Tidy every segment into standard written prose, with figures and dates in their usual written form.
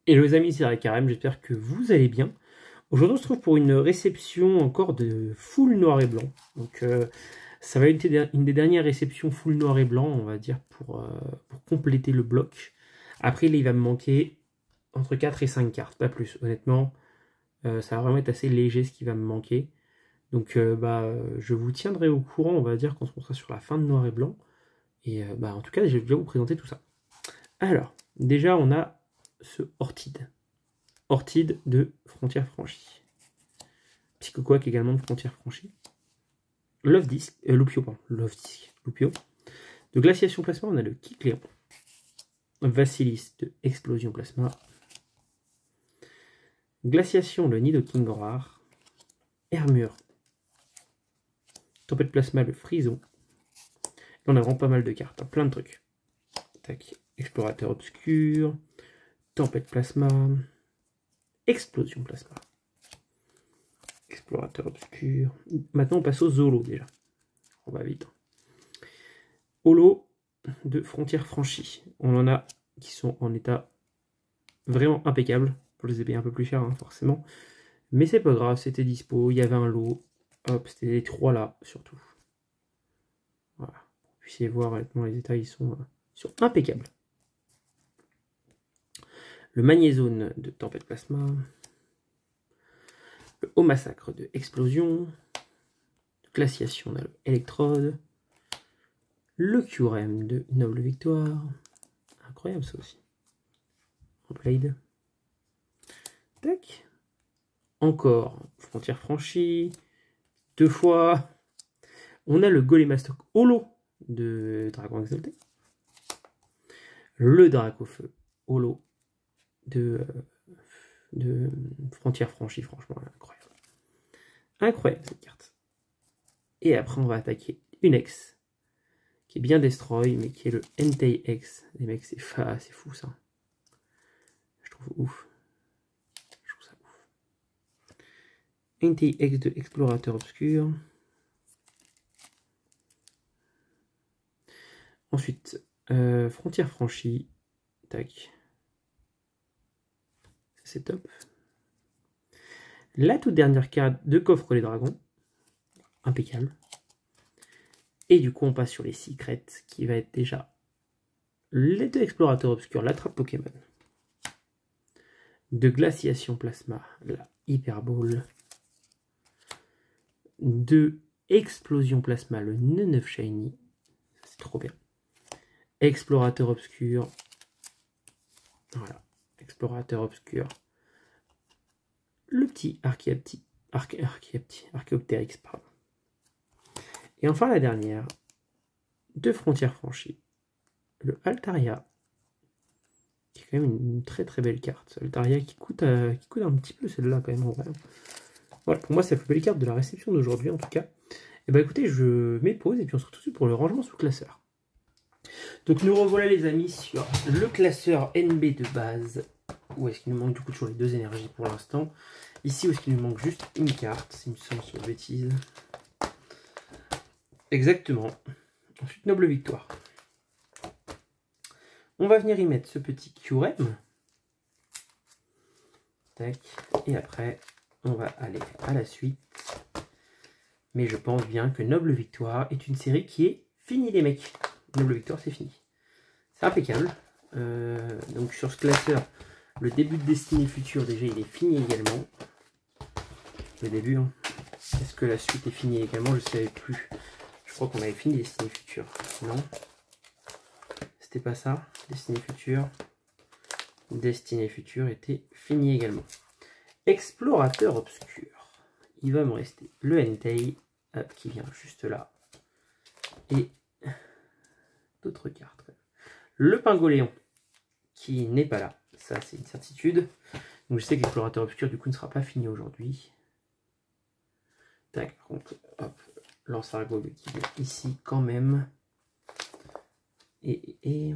Hello les amis, c'est Carême, j'espère que vous allez bien. Aujourd'hui on se trouve pour une réception encore de full noir et blanc. Donc ça va être une des dernières réceptions full noir et blanc, on va dire, pour compléter le bloc. Après il va me manquer entre 4 et 5 cartes, pas plus. Honnêtement, ça va vraiment être assez léger ce qui va me manquer. Donc je vous tiendrai au courant, on va dire, quand on sera sur la fin de noir et blanc. Et en tout cas, je vais vous présenter tout ça. Alors, déjà on a ce Ortide. Ortide de Frontières Franchies. Psychoquack également de Frontières Franchies. Love Disc, Lupio, pardon. Love Disc, Lupio. De Glaciation Plasma, on a le Kikléon. Vasilis de Explosion Plasma. Glaciation, le Nidoking rare. Hermure. Tempête Plasma, le Frison. Là, on a vraiment pas mal de cartes, hein, plein de trucs. Tac. Explorateur Obscur. Tempête Plasma. Explosion Plasma. Explorateur Obscur. Maintenant, on passe aux Holo déjà. On va vite. Holo de Frontières Franchies. On en a qui sont en état vraiment impeccable. Je les ai payés un peu plus cher, hein, forcément. Mais c'est pas grave, c'était dispo. Il y avait un lot. Hop, c'était les trois là, surtout. Voilà. Vous puissiez voir, honnêtement, les états, ils sont impeccables. Le Magnézone de Tempête Plasma. Le Haut Massacre de Explosion. Glaciation, on a le Électrode. Le Curem de Noble Victoire. Incroyable ça aussi. Blade. Tac. Encore Frontières Franchies. Deux fois. On a le Golémastoc Holo de Dragon Exalté. Le Dracofeu Holo de Frontières Franchies. Franchement, incroyable. Incroyable cette carte. Et après, on va attaquer une ex qui est bien destroy, mais qui est le Entei X. Les mecs, c'est fou ça. Je trouve ouf. Je trouve ça ouf. Entei X de Explorateur Obscur. Ensuite, Frontières Franchies. Tac. C'est top. La toute dernière carte de Coffre les Dragons. Impeccable. Et du coup, on passe sur les secrets, qui va être déjà les deux explorateurs obscurs, la trappe Pokémon. De Glaciation Plasma, la Hyperball. De Explosion Plasma, le Neneuf Shiny. C'est trop bien. Explorateur obscur. Voilà. Explorateur obscur. Le petit Archéoptérix, pardon. Et enfin la dernière, de Frontières Franchies, le Altaria, qui est quand même une très très belle carte. Altaria qui coûte un petit peu celle-là quand même en vrai. Voilà, pour moi c'est la plus belle carte de la réception d'aujourd'hui en tout cas. Et bah écoutez, je mets pause et puis on se retrouve tout de suite pour le rangement sous classeur. Donc nous revoilà les amis sur le classeur NB de base. Où est-ce qu'il nous manque du coup toujours les deux énergies pour l'instant. Ici où est-ce qu'il nous manque juste une carte, s'il me semble sur bêtise. Exactement. Ensuite, Noble Victoire. On va venir y mettre ce petit Curem. Tac. Et après, on va aller à la suite. Mais je pense bien que Noble Victoire est une série qui est finie, les mecs. Noble Victoire, c'est fini. C'est impeccable. Donc sur ce classeur, le début de Destinée Future, déjà, il est fini également. Le début, hein. Est-ce que la suite est finie également? Je ne savais plus. Je crois qu'on avait fini Destinée Future. Non? C'était pas ça. Destinée Future. Destinée Future était fini également. Explorateur Obscur. Il va me rester le Entei qui vient juste là. Et d'autres cartes. Le Pingoléon qui n'est pas là. Ça, c'est une certitude. Donc je sais que l'explorateur obscur du coup ne sera pas fini aujourd'hui. Tac, par contre, hop. Lance-Argot qui vient ici quand même. Et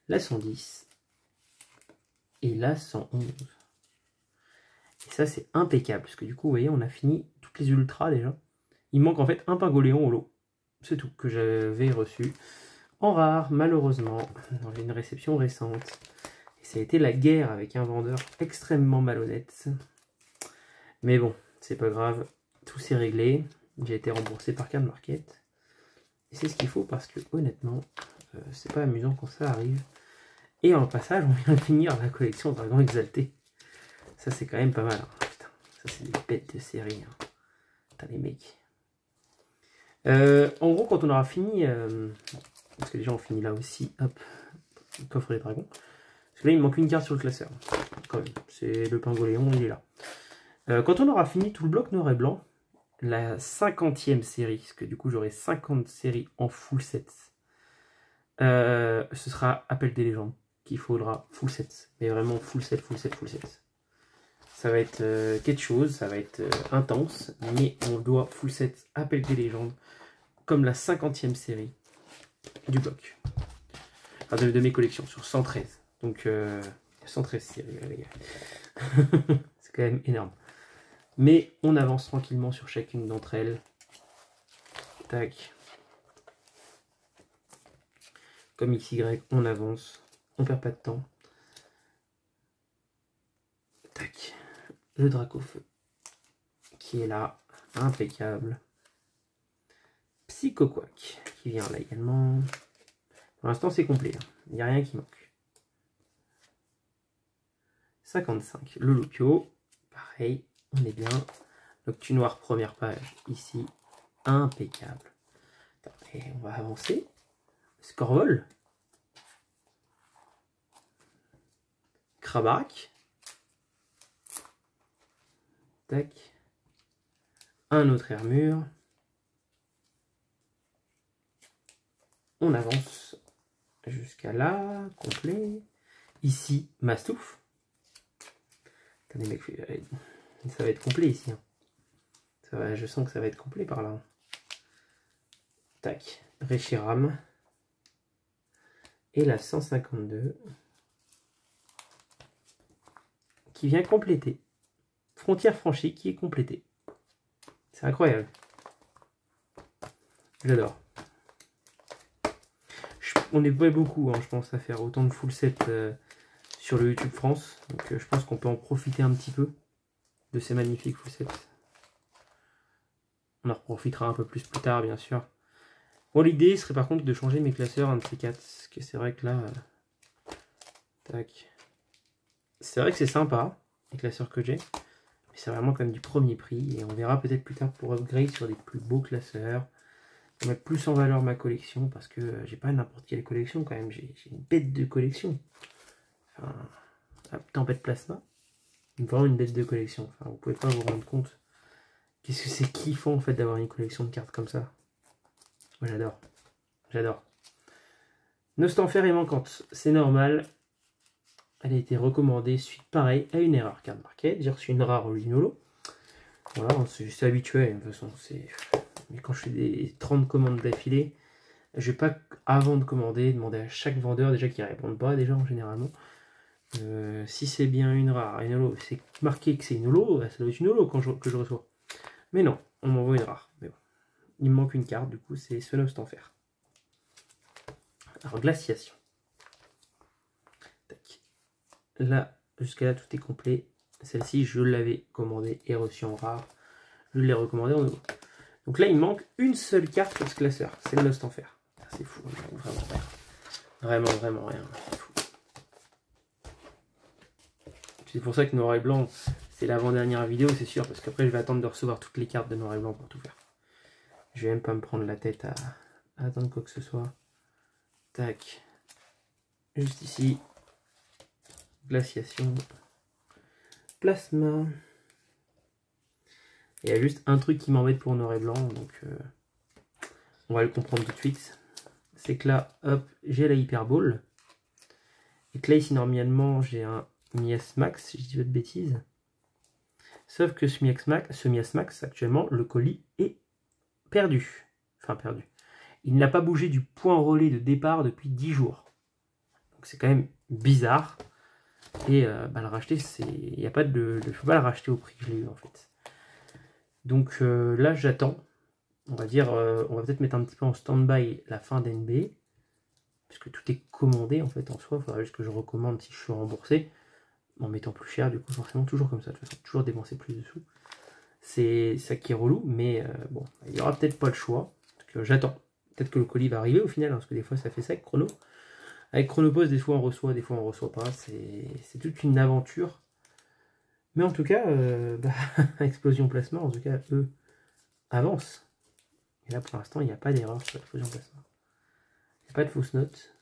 la 110. Et la 111. Et ça, c'est impeccable. Parce que du coup, vous voyez, on a fini toutes les ultras déjà. Il manque en fait un Pingoléon au lot. C'est tout que j'avais reçu. En rare, malheureusement, dans une réception récente. Et Ça a été la guerre avec un vendeur extrêmement malhonnête. Mais bon, c'est pas grave. Tout s'est réglé. J'ai été remboursé par Card Market. Et c'est ce qu'il faut parce que honnêtement, c'est pas amusant quand ça arrive. Et en passage, on vient de finir la collection Dragon Exalté. Ça, c'est quand même pas mal. Hein. Putain, ça, c'est des bêtes de série. Hein. Putain, les mecs. En gros, quand on aura fini... parce que déjà, on finit là aussi. Hop, le coffre des dragons. Parce que là, il me manque une carte sur le classeur. Quand même, c'est le Pingoléon, il est là. Quand on aura fini tout le bloc noir et blanc, la 50e série, parce que du coup, j'aurai 50 séries en full set. Ce sera Appel des légendes. Qu'il faudra full set, mais vraiment full set, full set, full set. Ça va être quelque chose, ça va être intense, mais on doit full set Appel des légendes, comme la 50e série du bloc. Enfin, de mes collections, sur 113. Donc, 113 séries, les gars. C'est quand même énorme. Mais on avance tranquillement sur chacune d'entre elles. Tac. Comme XY, on avance. On perd pas de temps. Tac. Le Dracofeu. Qui est là. Impeccable. Psychoquack. Qui vient là également. Pour l'instant, c'est complet. Hein. Il n'y a rien qui manque. 55. Le Lupio. Pareil. On est bien. Noctu Noir, première page. Ici. Impeccable. Et on va avancer. Scorvol. Krabarak. Tac. Un autre Armure. On avance jusqu'à là, complet. Ici, Mastouf. Attendez, mec, ça va être complet ici. Hein. Ça va, je sens que ça va être complet par là. Tac. Reshiram. Et la 152. Qui vient compléter. Frontière franchie qui est complétée. C'est incroyable. J'adore. On n'est pas beaucoup, hein, je pense, à faire autant de full set sur le YouTube France. Donc je pense qu'on peut en profiter un petit peu de ces magnifiques full sets. On en profitera un peu plus tard, bien sûr. Bon, l'idée serait par contre de changer mes classeurs, un de ces quatre. Parce que c'est vrai que là... tac. C'est vrai que c'est sympa, les classeurs que j'ai. Mais c'est vraiment comme du premier prix. Et on verra peut-être plus tard pour upgrade sur des plus beaux classeurs. Pour mettre plus en valeur ma collection. Parce que j'ai pas n'importe quelle collection quand même. J'ai une bête de collection. Enfin, la tempête plasma. Vraiment une bête de collection. Enfin, vous pouvez pas vous rendre compte. Qu'est-ce que c'est kiffant en fait d'avoir une collection de cartes comme ça. Moi j'adore. J'adore. Nostanfer est manquante. C'est normal. Elle a été recommandée suite pareil à une erreur Card Market. J'ai reçu une rare Linolo. Voilà, c'est habituel de toute façon. Mais quand je fais des 30 commandes d'affilée, je vais pas, avant de commander, demander à chaque vendeur déjà qui ne répondent pas déjà généralement. Si c'est bien une rare, une holo, c'est marqué que c'est une holo, ça doit être une holo que je reçois. Mais non, on m'envoie une rare. Mais bon. Il me manque une carte, du coup, c'est ce Nostanfer. Alors, glaciation. Tac. Là, jusqu'à là, tout est complet. Celle-ci, je l'avais commandée et reçue en rare. Je l'ai recommandée en nouveau. Donc là, il me manque une seule carte sur ce classeur. C'est le Nostanfer. C'est fou, vraiment rien. Vraiment, vraiment rien. C'est fou. C'est pour ça que Noir et Blanc, c'est l'avant-dernière vidéo, c'est sûr. Parce qu'après, je vais attendre de recevoir toutes les cartes de Noir et Blanc pour tout faire. Je vais même pas me prendre la tête à attendre quoi que ce soit. Tac. Juste ici. Glaciation. Plasma. Il y a juste un truc qui m'embête pour Noir et Blanc. Donc on va le comprendre tout de suite. C'est que là, hop, j'ai la Hyperball. Et que là, ici, normalement, j'ai un Miasmax, si je dis pas de bêtises. Sauf que ce Miasmax, actuellement, le colis est perdu. Enfin, perdu. Il n'a pas bougé du point relais de départ depuis 10 jours. Donc c'est quand même bizarre. Et le racheter, il n'y a pas de... Je ne peux pas le racheter au prix que je l'ai eu en fait. Donc là, j'attends. On va dire, on va peut-être mettre un petit peu en stand-by la fin d'NB. puisque tout est commandé en fait en soi. Il faudra juste que je recommande si je suis remboursé, en mettant plus cher, du coup forcément toujours comme ça, de toute façon, toujours dépenser plus de sous. C'est ça qui est relou, mais bon, il n'y aura peut-être pas le choix. J'attends. Peut-être que le colis va arriver au final, hein, parce que des fois ça fait ça avec Chrono. Avec Chronopost, des fois on reçoit, des fois on reçoit pas. C'est toute une aventure. Mais en tout cas, Explosion Placement, en tout cas, eux, avancent. Et là, pour l'instant, il n'y a pas d'erreur sur Explosion Placement. Il n'y a pas de fausse note.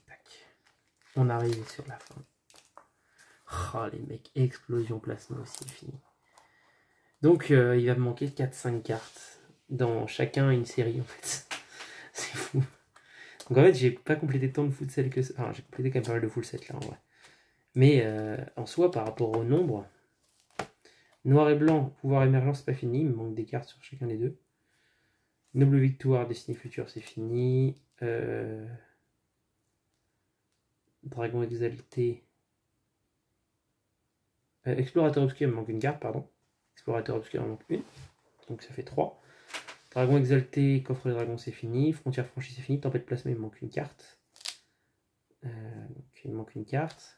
Tac. On arrive sur la fin. Oh, les mecs, Explosion Placement aussi, fini. Donc, il va me manquer 4-5 cartes. Dans chacun, une série, en fait. C'est fou. Donc, en fait, j'ai pas complété tant de full set que ça. Enfin, j'ai complété quand même pas mal de full set, là, en vrai. Mais en soi, par rapport au nombre, noir et blanc, pouvoir émergent, c'est pas fini. Il me manque des cartes sur chacun des deux. Noble Victoire, Destinée Future, c'est fini. Dragon Exalté. Explorateur Obscur, il me manque une carte, pardon. Explorateur Obscur, il me manque une. Donc ça fait 3. Dragon Exalté, Coffre des Dragons, c'est fini. Frontière Franchie, c'est fini. Tempête Plasmée, il me manque une carte. Donc il me manque une carte.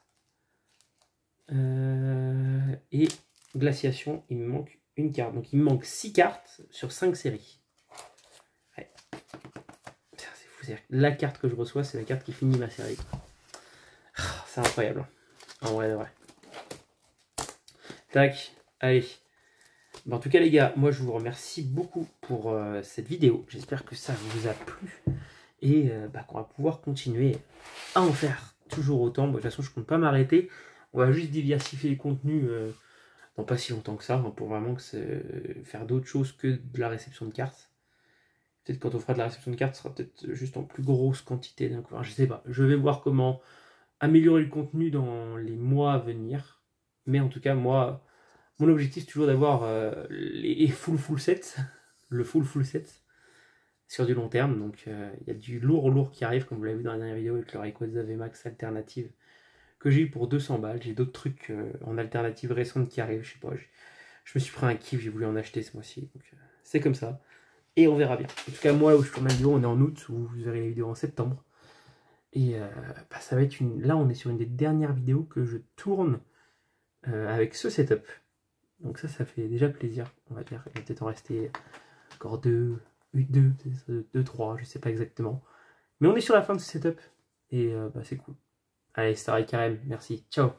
Et Glaciation, il me manque une carte. Donc il me manque 6 cartes sur 5 séries. Ouais. C'est fou, la carte que je reçois, c'est la carte qui finit ma série. C'est incroyable. En vrai, ouais. Tac, allez. Bon, en tout cas les gars, moi je vous remercie beaucoup pour cette vidéo. J'espère que ça vous a plu. Et qu'on va pouvoir continuer à en faire toujours autant. Bon, de toute façon, je ne compte pas m'arrêter. On va juste diversifier les contenus dans pas si longtemps que ça, hein, pour vraiment faire d'autres choses que de la réception de cartes. Peut-être quand on fera de la réception de cartes, ce sera peut-être juste en plus grosse quantité d'un coup. Enfin, je sais pas. Je vais voir comment améliorer le contenu dans les mois à venir. Mais en tout cas, moi, mon objectif c'est toujours d'avoir les full sets, le full set sur du long terme. Donc il y a du lourd qui arrive, comme vous l'avez vu dans la dernière vidéo avec le Rayquaza VMAX alternative que j'ai eu pour 200 balles. J'ai d'autres trucs en alternative récente qui arrivent, je sais pas. Je me suis pris un kiff, j'ai voulu en acheter ce mois-ci. Donc c'est comme ça. Et on verra bien. En tout cas, moi, où je tourne la vidéo, on est en août, où vous verrez la vidéo en septembre. Et ça va être une. Là, on est sur une des dernières vidéos que je tourne avec ce setup. Donc ça fait déjà plaisir, on va dire. Il va peut-être en rester encore 2, 3, je sais pas exactement. Mais on est sur la fin de ce setup. Et c'est cool. Allez, Star Carême, merci. Ciao.